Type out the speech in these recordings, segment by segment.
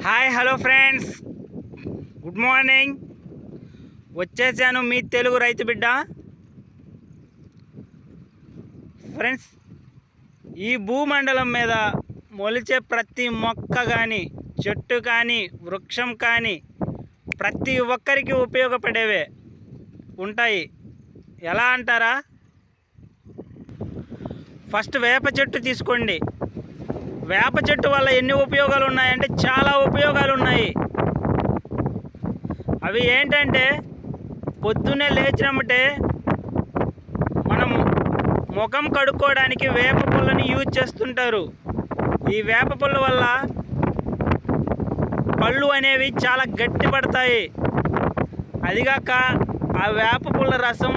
Hi hello friends, good morning. వచ్చేసాను మీ తెలుగు రైతు బిడ్డ. ఫ్రెండ్స్, ఈ భూమండలం మీద మొలిచే ప్రతి మొక్క కానీ, చెట్టు కానీ, వృక్షం కానీ ప్రతి ఒక్కరికి ఉపయోగపడేవే ఉంటాయి. ఎలా అంటారా? ఫస్ట్ వేప చెట్టు తీసుకోండి. వేప చెట్టు వల్ల ఎన్ని ఉపయోగాలు ఉన్నాయంటే చాలా ఉపయోగాలు ఉన్నాయి. అవి ఏంటంటే, పొద్దున్నే లేచినమ్మటే మనం ముఖం కడుక్కోవడానికి వేప పుల్లని యూజ్ చేస్తుంటారు. ఈ వేప పుల్ల వల్ల పళ్ళు అనేవి చాలా గట్టి పడతాయి. అదిగాక ఆ వేప పుల్ల రసం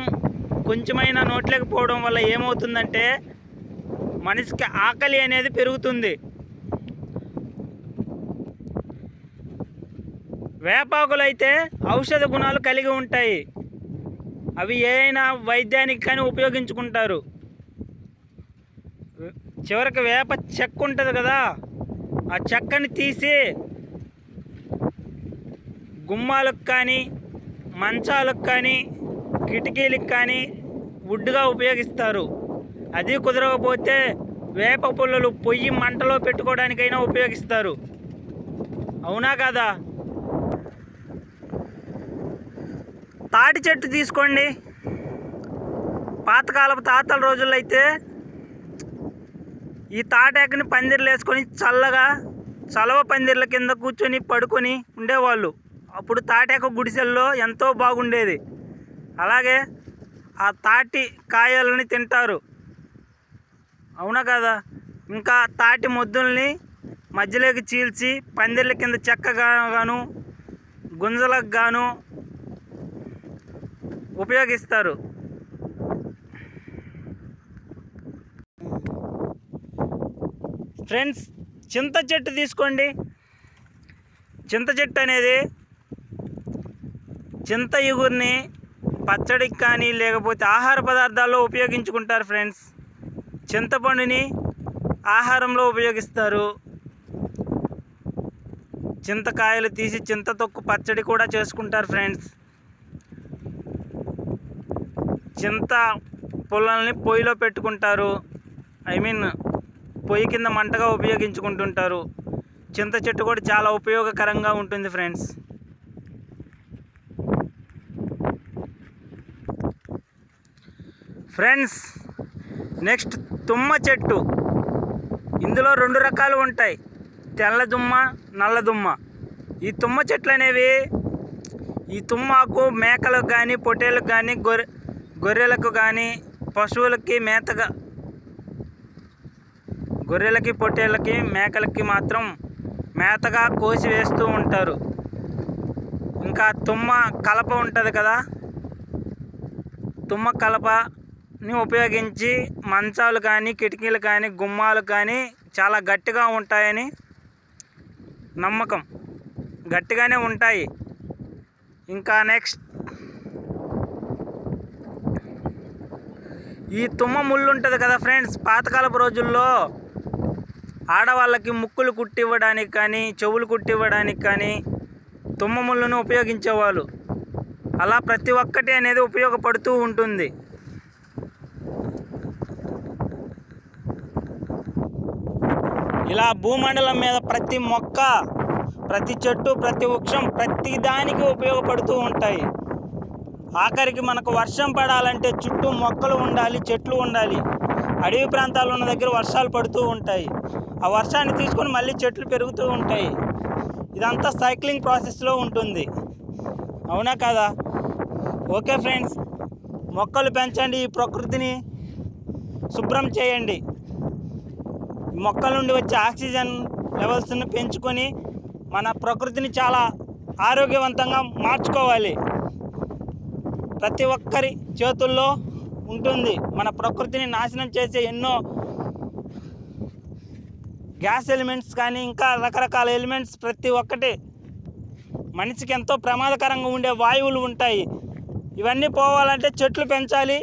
కొంచెమైనా నోట్లోకి పోవడం వల్ల ఏమవుతుందంటే మనిషికి ఆకలి అనేది పెరుగుతుంది. వేపాకులు అయితే ఔషధ గుణాలు కలిగి ఉంటాయి. అవి ఏదైనా వైద్యానికి కానీ ఉపయోగించుకుంటారు. చివరికి వేప చెక్క ఉంటుంది కదా, ఆ చెక్కని తీసి గుమ్మాలకు కానీ, మంచాలకు కానీ, కిటికీలకు కానీ వుడ్గా ఉపయోగిస్తారు. అది కుదరకపోతే వేప పుల్లలు పొయ్యి మంటలో పెట్టుకోవడానికైనా ఉపయోగిస్తారు. అవునా కదా? తాటి చెట్టు తీసుకోండి. పాతకాలపు తాతల రోజుల్లో అయితే ఈ తాటాకుని పందిర్లు వేసుకొని చల్లగా చలవ పందిర్ల కింద కూర్చొని పడుకొని ఉండేవాళ్ళు. అప్పుడు తాటాకు గుడిసెల్లో ఎంతో బాగుండేది. అలాగే ఆ తాటి కాయలని తింటారు. అవునా కదా? ఇంకా తాటి మొద్దుల్ని మధ్యలోకి చీల్చి పందిర్ల కింద చెక్కగాను గుంజలకు గాను ఉపయోగిస్తారు. ఫ్రెండ్స్, చింత చెట్టు తీసుకోండి. చింత చెట్టు అనేది చింత ఇగురిని పచ్చడికి కానీ లేకపోతే ఆహార పదార్థాల్లో ఉపయోగించుకుంటారు. ఫ్రెండ్స్, చింతపండుని ఆహారంలో ఉపయోగిస్తారు. చింతకాయలు తీసి చింత తొక్కు పచ్చడి కూడా చేసుకుంటారు. ఫ్రెండ్స్, చింత పుల్లల్ని పొయ్యిలో పెట్టుకుంటారు. పొయ్యి కింద మంటగా ఉపయోగించుకుంటుంటారు. చింత చెట్టు కూడా చాలా ఉపయోగకరంగా ఉంటుంది. ఫ్రెండ్స్, నెక్స్ట్ తుమ్మ చెట్టు. ఇందులో 2 రకాలు ఉంటాయి, తెల్ల దుమ్మ, నల్ల దుమ్మ. ఈ తుమ్మ చెట్లు అనేవి ఈ తుమ్మాకు మేకలకు కానీ, పొట్టేళ్ళకు కానీ, గొర్రెలకు కానీ, పశువులకి మేతగా, గొర్రెలకి, పొట్టేళ్ళకి, మేకలకి మాత్రం మేతగా కోసి వేస్తూ ఉంటారు. ఇంకా తుమ్మ కలప ఉంటుంది కదా, తుమ్మ కలపని ఉపయోగించి మంచాలు కానీ, కిటికీలు కానీ, గుమ్మాలు కానీ చాలా గట్టిగా ఉంటాయని నమ్మకం. గట్టిగానే ఉంటాయి. ఇంకా నెక్స్ట్ ఈ తుమ్మ ముళ్ళు ఉంటుంది కదా ఫ్రెండ్స్, పాతకాలపు రోజుల్లో ఆడవాళ్ళకి ముక్కులు కుట్టివ్వడానికి కానీ, చెవులు కుట్టివ్వడానికి కానీ తుమ్మ ముళ్ళను ఉపయోగించేవాళ్ళు. అలా ప్రతి ఒక్కటి అనేది ఉపయోగపడుతూ ఉంటుంది. ఇలా భూమండలం మీద ప్రతి మొక్క, ప్రతి చెట్టు, ప్రతి వృక్షం ప్రతి దానికి ఉపయోగపడుతూ ఉంటాయి. ఆఖరికి మనకు వర్షం పడాలంటే చుట్టూ మొక్కలు ఉండాలి, చెట్లు ఉండాలి. అడవి ప్రాంతాలు ఉన్న దగ్గర వర్షాలు పడుతూ ఉంటాయి. ఆ వర్షాన్ని తీసుకొని మళ్ళీ చెట్లు పెరుగుతూ ఉంటాయి. ఇదంతా సైక్లింగ్ ప్రాసెస్లో ఉంటుంది. అవునా కదా? ఓకే ఫ్రెండ్స్, మొక్కలు పెంచండి, ఈ ప్రకృతిని శుభ్రం చేయండి. మొక్కల నుండి వచ్చే ఆక్సిజన్ లెవెల్స్ని పెంచుకొని మన ప్రకృతిని చాలా ఆరోగ్యవంతంగా మార్చుకోవాలి. ప్రతి ఒక్కరి చేతుల్లో ఉంటుంది. మన ప్రకృతిని నాశనం చేసే ఎన్నో గ్యాస్ ఎలిమెంట్స్ కానీ, ఇంకా రకరకాల ఎలిమెంట్స్ ప్రతి ఒక్కటి మనిషికి ఎంతో ప్రమాదకరంగా ఉండే వాయువులు ఉంటాయి. ఇవన్నీ పోవాలంటే చెట్లు పెంచాలి,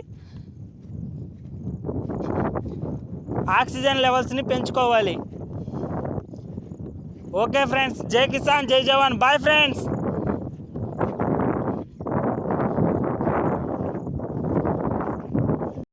ఆక్సిజన్ లెవెల్స్ని పెంచుకోవాలి. ఓకే ఫ్రెండ్స్, జై కిసాన్ జై జవాన్, బాయ్ ఫ్రెండ్స్.